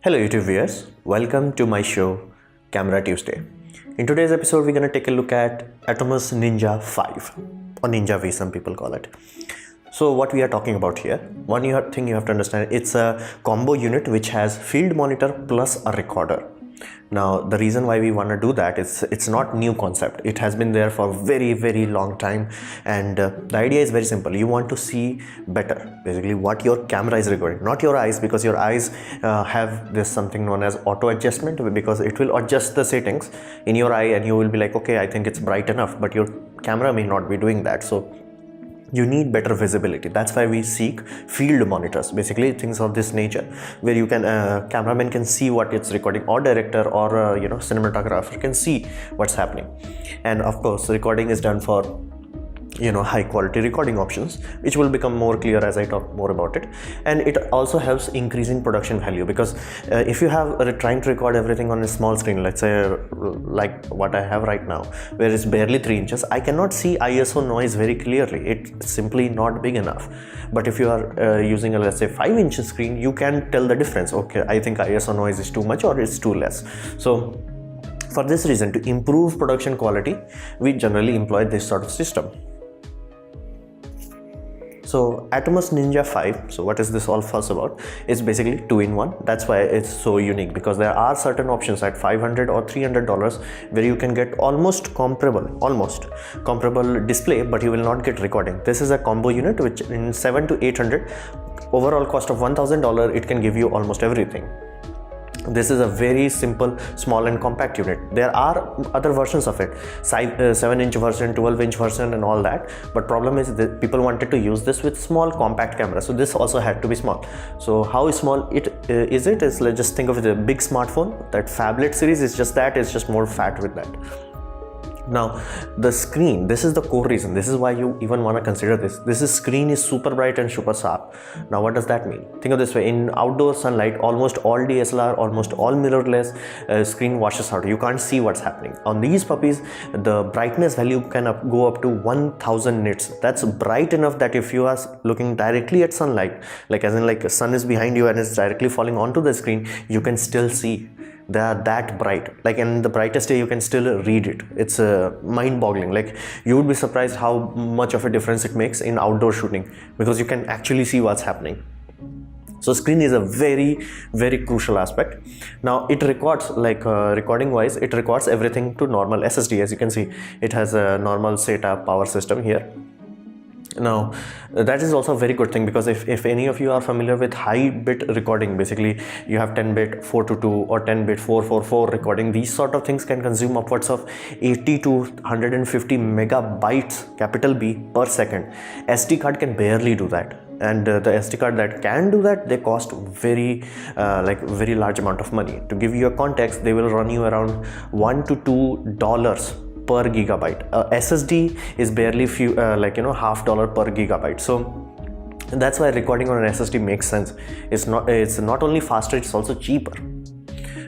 Hello YouTube viewers, welcome to my show Camera Tuesday. In today's episode we're going to take a look at ATOMOS NINJA 5 or Ninja V some people call it. So what we are talking about here, one thing you have to understand, it's a combo unit which has field monitor plus a recorder. Now the reason why we want to do that is it's not new concept. It has been there for very long time, and the idea is very simple. You want to see better, basically what your camera is recording, not your eyes, because your eyes have this something known as auto adjustment, because it will adjust the settings in your eye and you will be like, okay, I think it's bright enough, but your camera may not be doing that. So you need better visibility. That's why we seek field monitors, basically things of this nature, where you can cameraman can see what it's recording, or director or cinematographer can see what's happening. And of course recording is done for high quality recording options, which will become more clear as I talk more about it. And it also helps increasing production value, because if you have trying to record everything on a small screen, let's say like what I have right now, where it's barely 3 inches, I cannot see ISO noise very clearly. It's simply not big enough. But if you are using a, let's say, 5 inch screen, you can tell the difference. Okay, I think ISO noise is too much or it's too less. So for this reason, to improve production quality, we generally employ this sort of system. So ATOMOS NINJA 5, so what is this all fuss about? It's basically 2-in-1. That's why it's so unique, because there are certain options at $500 or $300 where you can get almost comparable display, but you will not get recording. This is a combo unit which in $700 to $800, overall cost of $1,000, it can give you almost everything. This is a very simple, small and compact unit. There are other versions of it, 7-inch version, 12-inch version and all that, but problem is that people wanted to use this with small compact camera, so this also had to be small. So how small it is, let's just think of it as a big smartphone. That phablet series is just that, it's just more fat with that. Now the screen, this is the core reason, this is why you even want to consider this screen is super bright and super sharp. Now what does that mean? Think of this way: in outdoor sunlight, almost all DSLR, almost all mirrorless screen washes out. You can't see what's happening. On these puppies, the brightness value can go up to 1000 nits. That's bright enough that if you are looking directly at sunlight, like as in like sun is behind you and it's directly falling onto the screen, you can still see. They are that bright, like in the brightest day you can still read it. It's mind-boggling. Like you would be surprised how much of a difference it makes in outdoor shooting, because you can actually see what's happening. So screen is a very crucial aspect. Now it records, like recording wise, it records everything to normal SSD. As you can see, it has a normal SATA power system here. Now that is also a very good thing, because if any of you are familiar with high bit recording, basically you have 10-bit 422 or 10-bit 444 recording, these sort of things can consume upwards of 80 to 150 megabytes, capital B, per second. SD card can barely do that, and the SD card that can do that, they cost very large amount of money. To give you a context, they will run you around $1 to $2 per gigabyte. SSD is barely $50 per gigabyte. So that's why recording on an SSD makes sense. It's not only faster, it's also cheaper.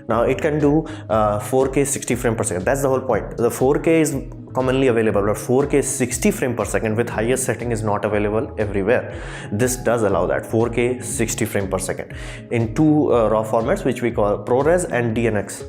Now it can do 4K 60 frames per second. That's the whole point. The 4K is commonly available, but 4K 60 frames per second with highest setting is not available everywhere. This does allow that 4K 60 frames per second in two raw formats, which we call ProRes and DNX.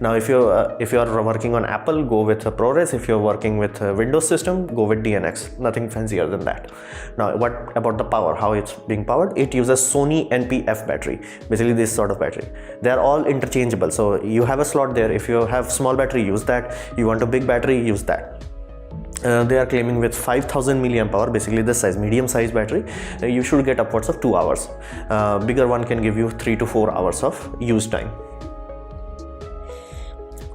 Now if you are working on Apple, go with ProRes. If you're working with Windows system, go with DNX. Nothing fancier than that. Now what about the power, how it's being powered? It uses Sony NP-F battery, basically this sort of battery. They are all interchangeable, so you have a slot there. If you have small battery, use that. You want a big battery, use that. They are claiming with 5000 milliamp hour, basically this size, medium size battery, you should get upwards of 2 hours. Bigger one can give you 3 to 4 hours of use time.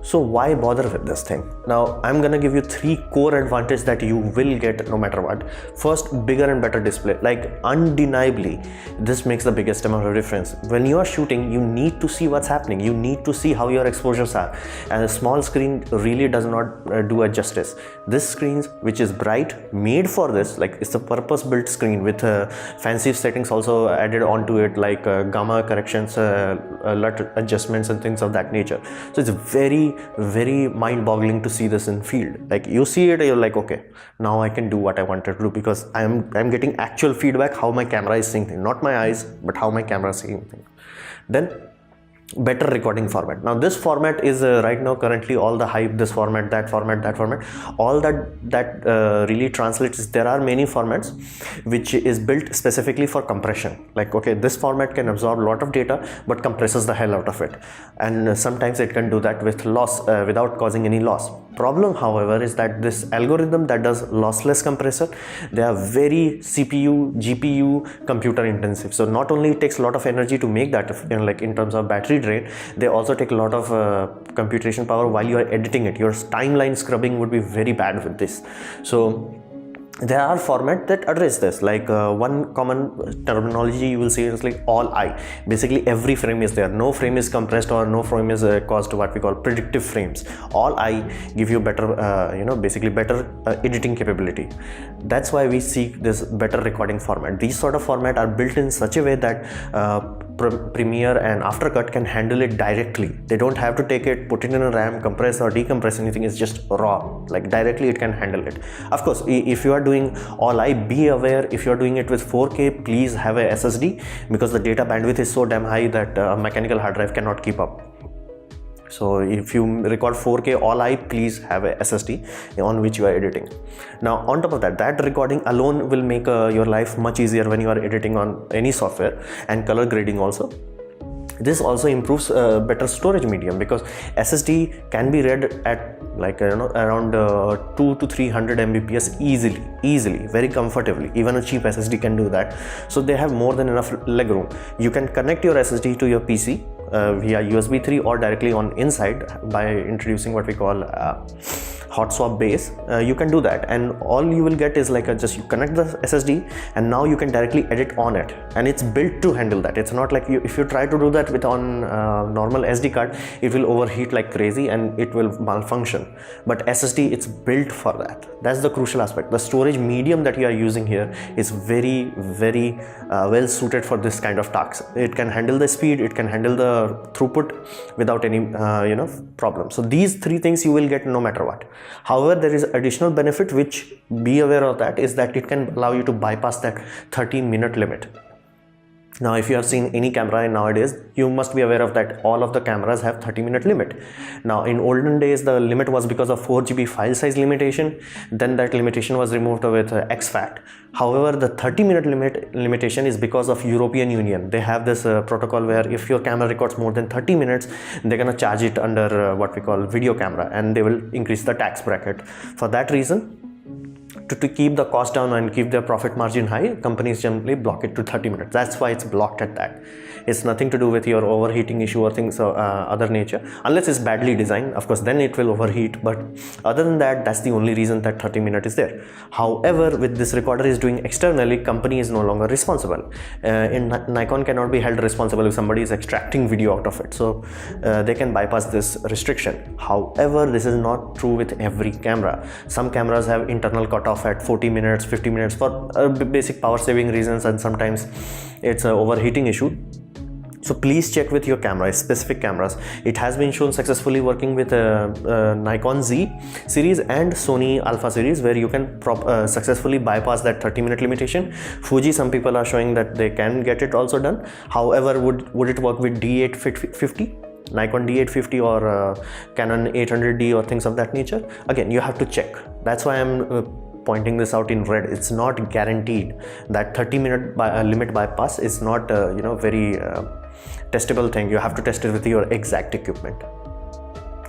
So why bother with this thing? Now I'm gonna give you 3 core advantages that you will get no matter what. First, bigger and better display. Like undeniably, this makes the biggest amount of difference. When you are shooting, you need to see what's happening. You need to see how your exposures are, and a small screen really does not do a justice. This screen, which is bright, made for this, like it's a purpose-built screen with fancy settings also added onto it, like gamma corrections, LUT adjustments and things of that nature. So it's very mind-boggling to see this in field. Like you see it, you're like, okay, now I can do what I wanted to do, because I'm getting actual feedback how my camera is seeing things, not my eyes, but how my camera is seeing things. Then better recording format. Now this format is right now currently all the hype, this format, that format, that format, all that really translates is there are many formats which is built specifically for compression. Like, okay, this format can absorb a lot of data but compresses the hell out of it, and sometimes it can do that with loss without causing any loss. Problem, however, is that this algorithm that does lossless compressor, they are very CPU, GPU, computer intensive. So not only it takes a lot of energy to make that, like in terms of battery drain, they also take a lot of computation power while you are editing it. Your timeline scrubbing would be very bad with this. So there are formats that address this. Like one common terminology you will see is like all I. Basically every frame is there, no frame is compressed or no frame is caused what we call predictive frames. All I give you better basically better editing capability. That's why we seek this better recording format. These sort of format are built in such a way that Premiere and After Cut can handle it directly. They don't have to take it, put it in a RAM, compress or decompress anything. It's just raw, like directly it can handle it. Of course, if you are doing all I, be aware, if you are doing it with 4K, please have a SSD, because the data bandwidth is so damn high that a mechanical hard drive cannot keep up. So if you record 4K all I, please have a SSD on which you are editing. Now on top of that, that recording alone will make your life much easier when you are editing on any software, and color grading also. This also improves better storage medium, because SSD can be read at like around 200 to 300 Mbps easily, very comfortably. Even a cheap SSD can do that. So they have more than enough leg room. You can connect your SSD to your PC via USB 3 or directly on inside by introducing what we call hot swap base. You can do that, and all you will get is like just you connect the SSD and now you can directly edit on it, and it's built to handle that. It's not like if you try to do that with on normal SD card, it will overheat like crazy and it will malfunction. But SSD, it's built for that. That's the crucial aspect. The storage medium that you are using here is very well suited for this kind of tasks. It can handle the speed, it can handle the throughput without any problem. So these three things you will get no matter what. However, there is additional benefit, which be aware of that, is that it can allow you to bypass that 30-minute limit. Now if you have seen any camera nowadays, you must be aware of that all of the cameras have 30-minute limit. Now in olden days, the limit was because of 4 GB file size limitation. Then that limitation was removed with exFAT. However, the 30-minute limitation is because of European Union. They have this protocol where if your camera records more than 30 minutes, they're gonna charge it under what we call video camera, and they will increase the tax bracket. For that reason, to keep the cost down and keep their profit margin high, companies generally block it to 30 minutes. That's why it's blocked at that. It's nothing to do with your overheating issue or things of other nature, unless it's badly designed. Of course, then it will overheat, but other than that, that's the only reason that 30 minutes is there. However, with this recorder is doing externally, company is no longer responsible. Nikon cannot be held responsible if somebody is extracting video out of it, so they can bypass this restriction. However, this is not true with every camera. Some cameras have internal cutoff at 40 minutes, 50 minutes for basic power saving reasons, and sometimes it's an overheating issue. So please check with your camera, specific cameras. It has been shown successfully working with Nikon Z series and Sony Alpha series, where you can successfully bypass that 30-minute limitation. Fuji, some people are showing that they can get it also done. However, would it work with D850? Nikon D850 or Canon 800D or things of that nature? Again, you have to check. That's why I'm pointing this out in red. It's not guaranteed. That 30-minute limit bypass is not very testable thing. You have to test it with your exact equipment.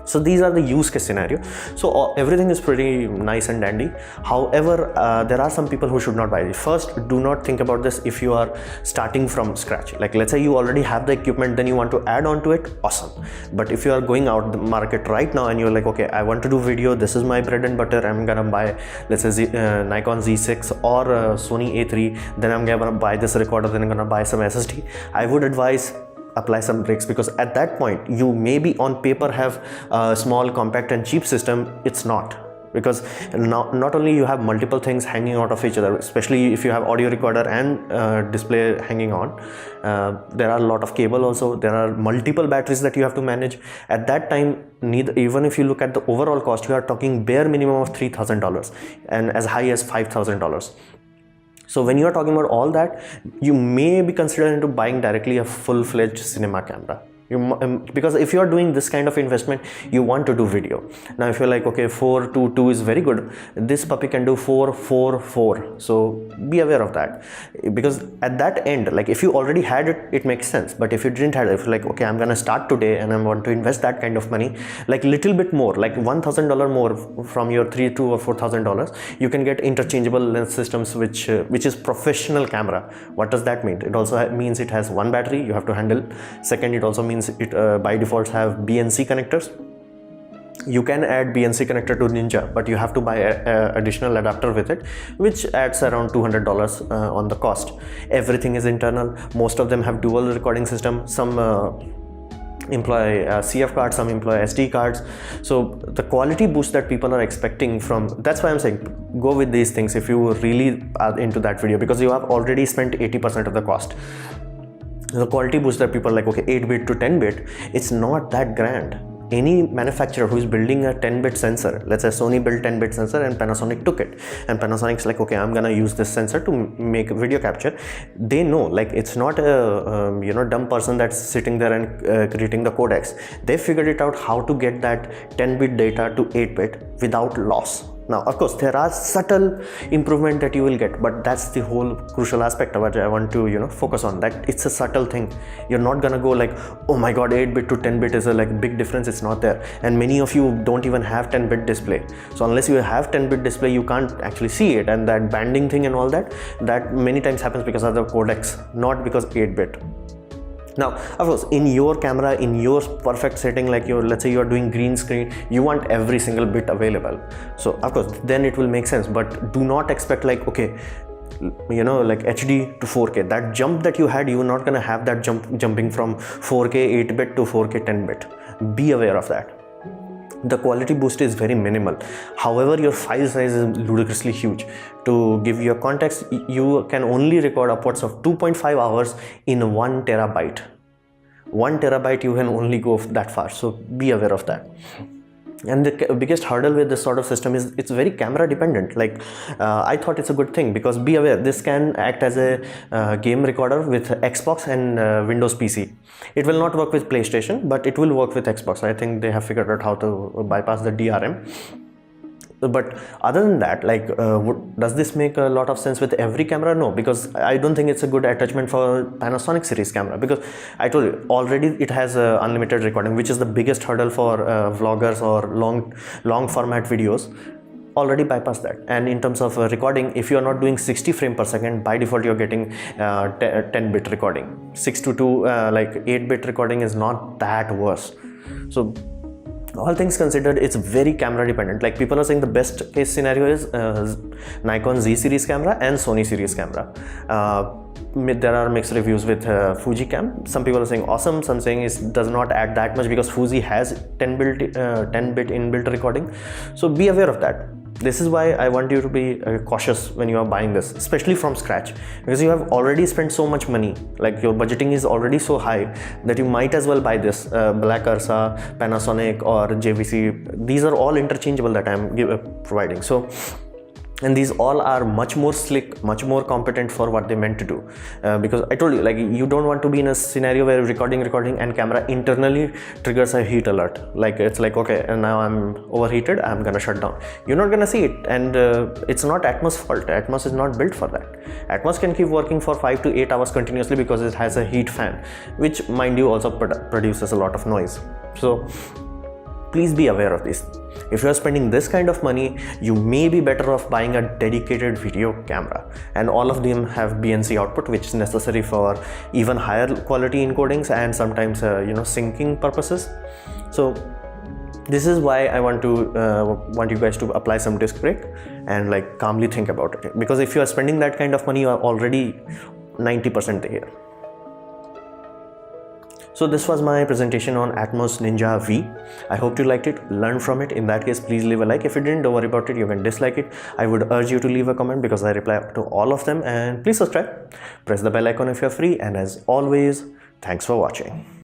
So these are the use case scenario. So everything is pretty nice and dandy. However, there are some people who should not buy it. First, do not think about this if you are starting from scratch. Like let's say you already have the equipment, then you want to add on to it, awesome. But if you are going out the market right now and you're like, okay, I want to do video, this is my bread and butter, I'm gonna buy, let's say Nikon Z6 or Sony A3, then I'm gonna buy this recorder, then I'm gonna buy some SSD, I would advise apply some brakes, because at that point you maybe on paper have a small, compact and cheap system. It's not, because not only you have multiple things hanging out of each other, especially if you have audio recorder and display hanging on, there are a lot of cable also, there are multiple batteries that you have to manage. At that time, even if you look at the overall cost, you are talking bare minimum of $3,000 and as high as $5,000. So when you are talking about all that, you may be considering into buying directly a full-fledged cinema camera. Because if you are doing this kind of investment, you want to do video. Now if you're like, okay, 4-2-2 is very good, this puppy can do 4-4-4, so be aware of that. Because at that end, like if you already had it, it makes sense. But if you didn't have it, if you're like, okay, I'm gonna start today and I want to invest that kind of money, like little bit more, like $1,000 more from your $3,000 or $4,000, you can get interchangeable lens systems, which is professional camera. What does that mean? It also means it has one battery you have to handle. Second, it also means it by default have BNC connectors. You can add BNC connector to Ninja, but you have to buy a additional adapter with it, which adds around $200 on the cost. Everything is internal. Most of them have dual recording system. Some employ CF cards, some employ SD cards. So the quality boost that people are expecting from, that's why I'm saying go with these things if you really are into that video, because you have already spent 80% of the cost. The quality boost that people are like, okay, 8-bit to 10-bit, it's not that grand. Any manufacturer who is building a 10-bit sensor, let's say Sony built 10-bit sensor and Panasonic took it, and Panasonic's like, okay, I'm gonna use this sensor to make video capture. They know, like, it's not a dumb person that's sitting there and creating the codecs. They figured it out how to get that 10-bit data to 8-bit without loss. Now, of course, there are subtle improvement that you will get, but that's the whole crucial aspect of what I want to, focus on, that it's a subtle thing. You're not gonna go like, oh my god, 8-bit to 10-bit is a like big difference. It's not there. And many of you don't even have 10-bit display. So unless you have 10-bit display, you can't actually see it. And that banding thing and all that many times happens because of the codecs, not because 8-bit. Now, of course, in your camera, in your perfect setting, like let's say you're doing green screen, you want every single bit available. So of course, then it will make sense, but do not expect like, okay, like HD to 4K. That jump that you had, you're not gonna have that jumping from 4K 8-bit to 4K 10-bit. Be aware of that. The quality boost is very minimal. However, your file size is ludicrously huge. To give you a context, you can only record upwards of 2.5 hours in 1 terabyte. 1 terabyte, you can only go that far. So be aware of that. And the biggest hurdle with this sort of system is it's very camera dependent. Like I thought it's a good thing, because be aware, this can act as a game recorder with Xbox and Windows PC. It will not work with PlayStation, but it will work with Xbox. I think they have figured out how to bypass the DRM. But other than that, like does this make a lot of sense with every camera? No, because I don't think it's a good attachment for Panasonic series camera, because I told you already it has unlimited recording, which is the biggest hurdle for vloggers or long format videos. Already bypass that. And in terms of recording, if you're not doing 60 frames per second, by default you're getting 10-bit recording. 6:2 like 8-bit recording is not that worse. So all things considered, it's very camera dependent. Like people are saying the best case scenario is Nikon Z series camera and Sony series camera. There are mixed reviews with Fuji cam. Some people are saying awesome, some saying it does not add that much because Fuji has 10-bit inbuilt recording. So be aware of that. This is why I want you to be cautious when you are buying this, especially from scratch, because you have already spent so much money. Like your budgeting is already so high that you might as well buy this Black URSA, Panasonic or JVC. These are all interchangeable that I'm providing. So, and these all are much more slick, much more competent for what they meant to do. Because I told you, like, you don't want to be in a scenario where recording and camera internally triggers a heat alert. Like it's like, okay, and now I'm overheated, I'm gonna shut down. You're not gonna see it, and it's not Atmos fault. Atmos is not built for that. Atmos can keep working for 5 to 8 hours continuously because it has a heat fan, which, mind you, also produces a lot of noise. So please be aware of this. If you are spending this kind of money, you may be better off buying a dedicated video camera, and all of them have BNC output, which is necessary for even higher quality encodings and sometimes syncing purposes. So this is why I want you guys to apply some disc brake and like calmly think about it, because if you are spending that kind of money, you are already 90% there. So this was my presentation on ATOMOS Ninja V. I hope you liked it, learned from it. In that case, please leave a like. If you didn't, don't worry about it, you can dislike it. I would urge you to leave a comment because I reply to all of them, and please subscribe. Press the bell icon if you're free, and as always, thanks for watching.